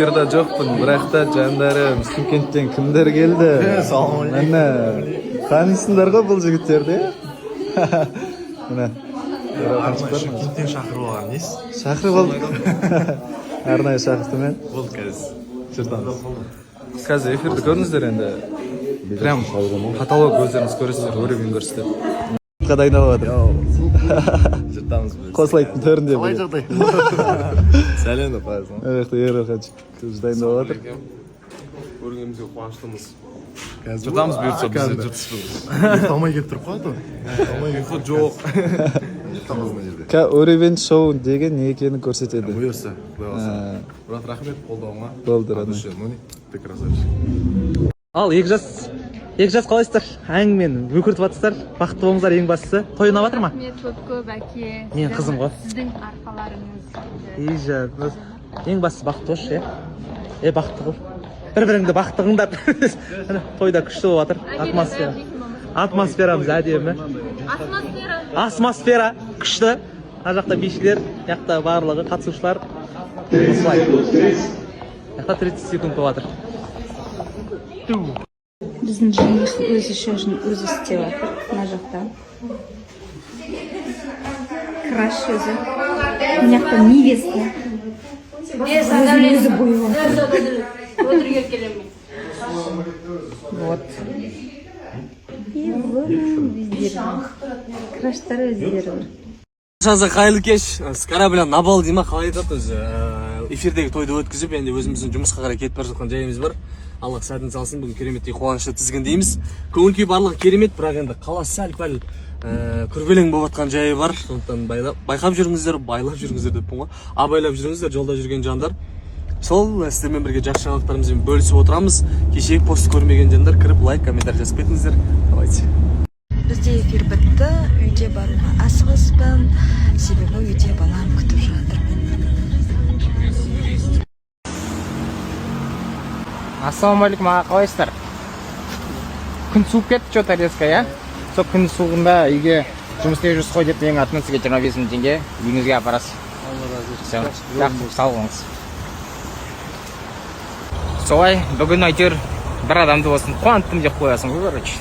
Yerda жоқпын, бірақ та жандарым, Шымкенттен кімдер келді? Міне, танисыңдар ғой бұл жігіттерді? Міне. Шымкенттен шақырып алған несі? Шақырып алдық. Арнайы шақырды мен. Болды қазір. Жүрдіңіз. Қазір эфирді көріңіздер енді. Прям каталог өздеріңіз көресіздер, уровень көрсетеді. Дайындалып жатыр. Жыртамыз біз. Қосылайтын төрінде. Қалай жағдай? Сәлем де пайызым. Evet, Ералханчик дайындалып жатыр. Көргенімізге қуаныштымыз. Жыртамыз бұйыртса біз жыртыспыз. Ұйықтамай келіп тұрып қалады ғой. Ұйқы жоқ. Жыртамыз мына жерде. Уровень шоу деген не екенін көрсетеді. Бұйырса, құдай қаласа. Мұрат, рахмет қолдауыңа. Болды, рахмет. Ты красавчик. Ал екі жас қалайсыздар? Әңгімені өкіртіп жатсыздар. Бақытты болыңыздар ең бастысы. Той ұнап жатыр ма? Рахмет көп әке. Мен қызым ғой. Сіздің арқаларыңыз. Ең бастысы бақытты болшы, е? Бақытты бол. Бір-біріңді бақытты қылыңдар. Тойда күшті болып жатыр. Атмосферамыз әдемі. Атмосфера күшті. Ана жақта бишілер, жақта барлығы қатысушылар. Осылай. Жақта 30 секунд болып жатыр. Біздің жених өзі шөжін өзі істеп жатыр. Мына жақта. Краш өзі. Мына жақта невеста. Өзі бойлап. Вот. И өздері. Краштар өздері. Шаза қайырлы кеш. Скара білен Набал дейма қалай айтады өзі. Эфирдегі тойды өткізіп, енді өзіміздің жұмысқа қарай кетіп бара жатқан жайымыз бар. Аллах сәтін салсын, бүгін кереметтей қуанышты тізгіндейміз. Көңіл күй барлығы керемет, бірақ енді қала сәл-пәл күрбелең болып жатқан жайы бар. Сондықтан байқап жүріңіздер, байлап жүріңіздер деппін ғой. Абайлап жүріңіздер, жолда жүрген жандар. Сол сіздермен бірге жақсы жаңалықтарымызбен бөлісіп отырамыз. Кешегі пост көрмеген жандар кіріп лайк, комментарий жазып кетіңіздер. Давайте. Бізде эфир бітті, үйде баруға асығыспын, себебі үйде балам күтіп жатыр. Ассалаумағалейкум, аға, қалайсыздар? Күн суып кетті что-то резко, иә? Сол күн суығында үйге жұмыс істеп жүрсіз ғой деп менің атымнан сізге 25 мың теңге үйіңізге апарасыз. Сау болыңыз. Солай, бүгін әйтеуір бір адамды болсын қуанттым деп қоясың ғой, короче.